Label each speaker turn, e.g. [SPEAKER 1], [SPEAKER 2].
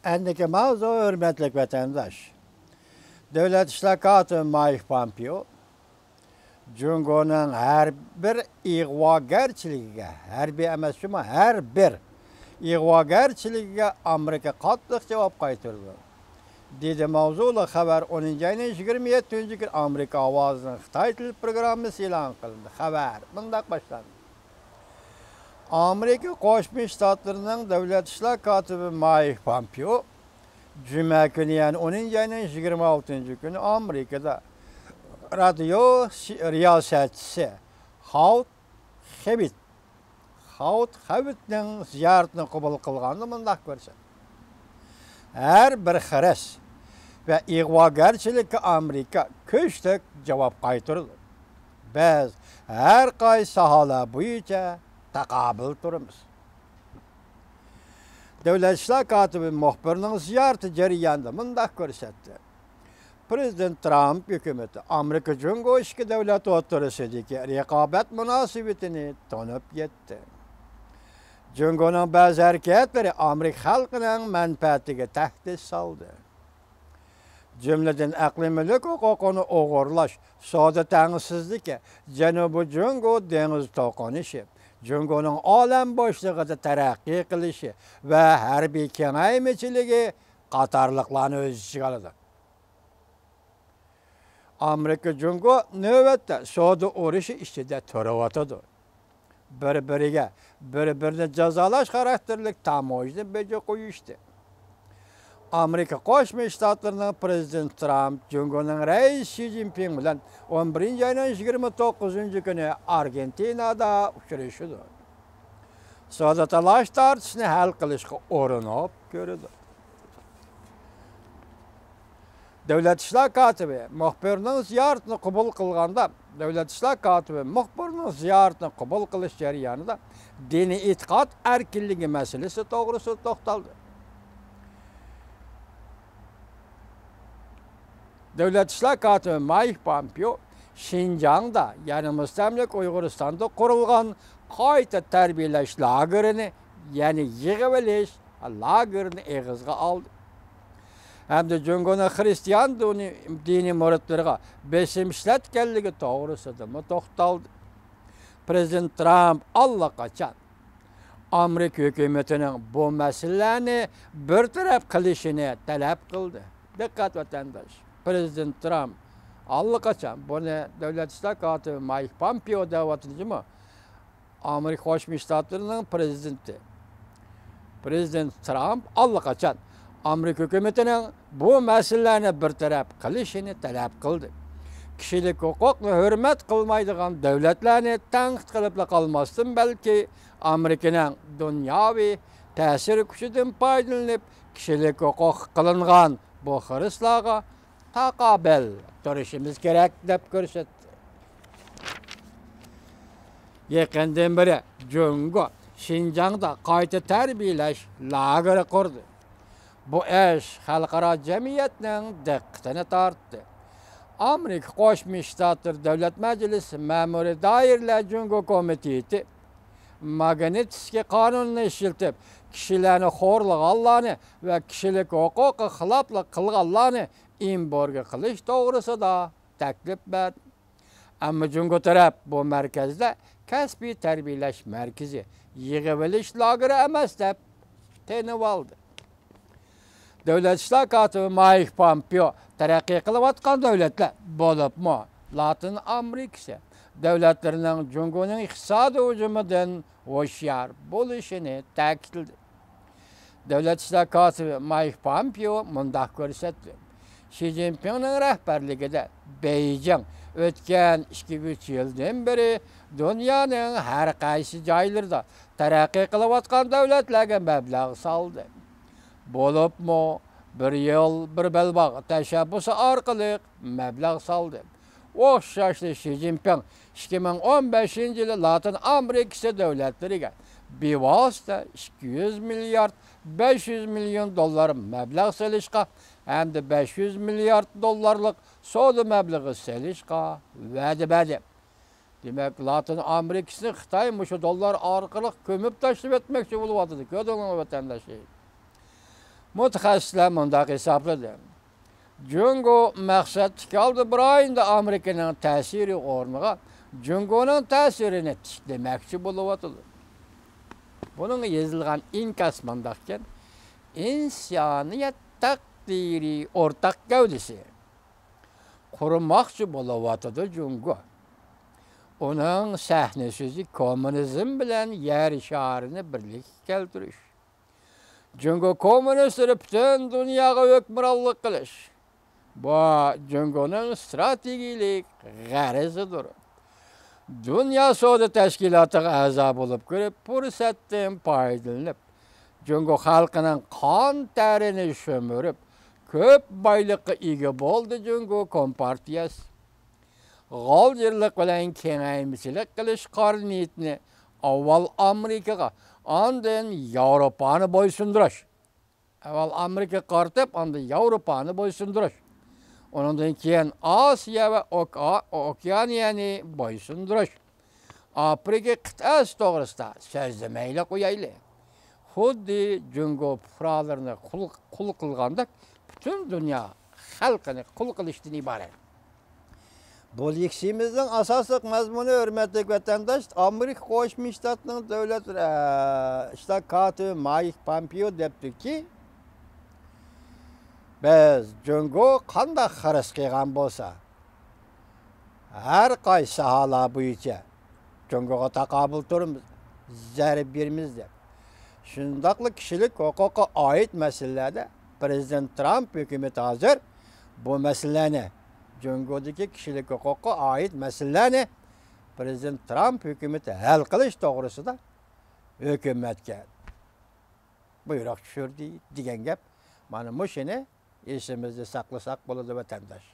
[SPEAKER 1] Endiki mavzu hürmetlik vatandaş. Devlet İşler Katibi Mike Pompeo, Cungo'nun her bir ig'vogarchiligiga, harbiy emas shumi, her bir ig'vogarchiligiga Amerika qattiq javob qaytardi. Dedi mavzuli xabar 10 ayning 27 kun Amerika ovozining Xitoy til programmasi e'lon qilindi. Xabar bunday boshlandi. Amerika Qo'shma Shtatlarining Davlat ishlar kotibi Mike Pompeo juma kuni, ya'ni 10 ayning 26 kuni Amerikada radio riyosatchisi Howard Habitning ziyoratini qabul qilganda bunday ko'rsatdi. Her bir xiris ve ig'vogarchilikka Amerika kuchli javob qaytardi. Biz har qaysi sohalar bo'yicha taqobil turibmiz. Davlat ishlar kotibi muxbirning ziyorati jarayonida bunday ko'rsatdi. Prezident Trump hukumati Amerika Jungo ikki davlat o'rtasidagi raqobat munosabatini tonib yetdi. Jungo'ning ba'zi harakatlari Amerika xalqining manfaatiga tahdid soldi. Jumladan aqliy mulk huquqini o'g'irlash, savdo tengsizligi, Janubiy Jungo dengiz to'qinishi, Jungo'ning olam boshlig'ida taraqqiy qilishi va harbiy kengaymichiligi qatorliqlarni o'z ichiga oladi. Amerika Jungo navbatda savdo urushi ichida turibdi. Bir-birini jazolash xarakterlik tamoyilni beja qo'yishdi. Amerika Qo'shma Shtatlarining prezidenti Trump Jungo'ning rais Xi Jinping bilan 11 ayning 29 kuni Argentinada uchrashdi. Savdo talash tortishni hal qilishga urinib ko'rdi. Davlat ishlar kotibi muxbirning ziyoratini qabul qilganda, Davlat ishlar kotibi muxbirning ziyoratini qabul qilish jarayonida diniy e'tiqod erkinligi masalasi to'g'risida to'xtaldi. Davlat ishlar kotibi Mike Pompeo Xinjiangda, ya'ni mustamlik Uyg'uristonda qurilgan qayta tarbiyalash lagerini, ya'ni yig'ib olish lagerini eg'izga oldi. Hamda Jungo'ning Xristian diniy muratlariga besim ishlatganligi to'g'risida to'xtaldi. Prezident Trump allaqachon Amerika hukumatining bu masalalarni bartaraf qilishini talab qildi. Diqqat vatandosh. Prezident Trump allaqachon buni Davlat ishlar kotibi Mike Pompeo da'vatidimi? Amerika Qo'shma Shtatlarining prezidenti. Prezident Trump allaqachon Amerika hukumatining bu masalalarni bartaraf qilishini talab qildi. Kishilik huquqni hurmat qilmaydigan davlatlarni tanqid qilib qolmasdan, balki Amerikaning dunyoviy ta'sir kuchidan foydalanib, kishilik huquq qilingan bu xiristlarga taqobil turishimiz kerak deb ko'rsatdi. Yaqindan beri Jungo Xinjiangda qayta tarbiyalash lageri qurdi. Bu ish xalqaro jamiyatning diqqatini tortdi. Amerika Qo'shma Shtatlari Davlat Majlisi Ma'muriy doiralar Jungo komiteti Magnitskiy qonunni ishlatib, kishilarni xo'rlaganlarni va kishilik huquqiga xiloflik qilganlarni embargo qilish to'g'risida taklif berdi. Ammo Jungo taraf bu markazda kasbiy tarbiyalash markazi, yig'ib olish lageri emas deb tenib oldi. Davlat ishlar kotibi Mike Pompeo taraqqiy qilayotgan davlatlar bo'libmi Latin Amerikasi davlatlarining Jungo'ning iqtisodiy hujumidan hoshyor bo'lishini ta'kidladi. Davlat ishlar kotibi Mike Pompeo bunday ko'rsatdi. Xi Jinpingning rahbarligida Beijing o'tgan 2-3 yildan beri dunyoning har qaysi joylarida taraqqiy qilayotgan davlatlarga mablag' soldi. Bo'libmi bir yil bir belbog' tashabbusi orqali mablag' soldi. O'xshashli Xi Jinping 2015-yili Latin Amerikasi davlatlariga bevosita 200 milliard 500 million dollar mablag' solishga hamda 500 milliard dollarlik savdo mablag'i solishga va'da berdi. Demak, Latin Amerikasini Xitoy mushu dollar orqali ko'mib tashlab etmoqchi bo'lyapti. Ko'rdingmi vatandoshlar? Mutaxassislar mundaq hisobladi. Jungo maqsad chiqaldi bir oyda Amerikaning ta'siri o'rniga Jungoning ta'sirini tiklemoqchi bo'lyapti. Bunun yozilgan inkas mundaqkan insoniyat taqdiri o'rtaq gavdisi qurmoqchi bo'lyapti Jungo. Onun sahne sözü komünizm bilen yer şarını birlik keltiriş. Jungo komünistleri bütün dünyaya hükümranlık kılış. Bu Jungo'nun stratejik garizidir. Dünya Savdo Teşkilatı'na a'zo bo'lib kirib, fursatdan foydalanib, Jungo xalqining qon terini sho'mirib, ko'p boylikqa ega bo'ldi Jungo kompartiyasi. G'oldirlik bilan kengaymichilik qilish qoriniyatni avval Amerikaga, ondan Yevropani bo'ysundirish. Avval Amerika qartib, ondan Yevropani bo'ysundirish. Ondan keyin Osiyo va Okeaniyani bo'ysundirish. Afrika qit'asi to'g'risida so'zlamayli qo'yaylik. Xuddi Jungo fuqarolarini qul qilgandek, butun dunyo xalqini qul qilishdan iborat. Bu leksimizin asaslık mazmunu hürmetli vatandaş Amerika Qo'shma Shtatlarning davlat shtat kotibi Mike Pompeo debdi ki biz Jungo qanday xaris qilgan bo'lsa har qaysi sohalar bo'yicha Jungoga taqobil turimiz, zarb beramiz deb. Shundaqli kishilik huquqiga oid masalalarda Prezident Trump hukumati hozir bu masalani Jungodagi kishilik huquqiga oid masalalarni Prezident Trump hukumati hal qilish to'g'risida hukumatga buyruq tushirdi degan gap. Mana shuni esimizda saqlasak bo'ladi vatandosh.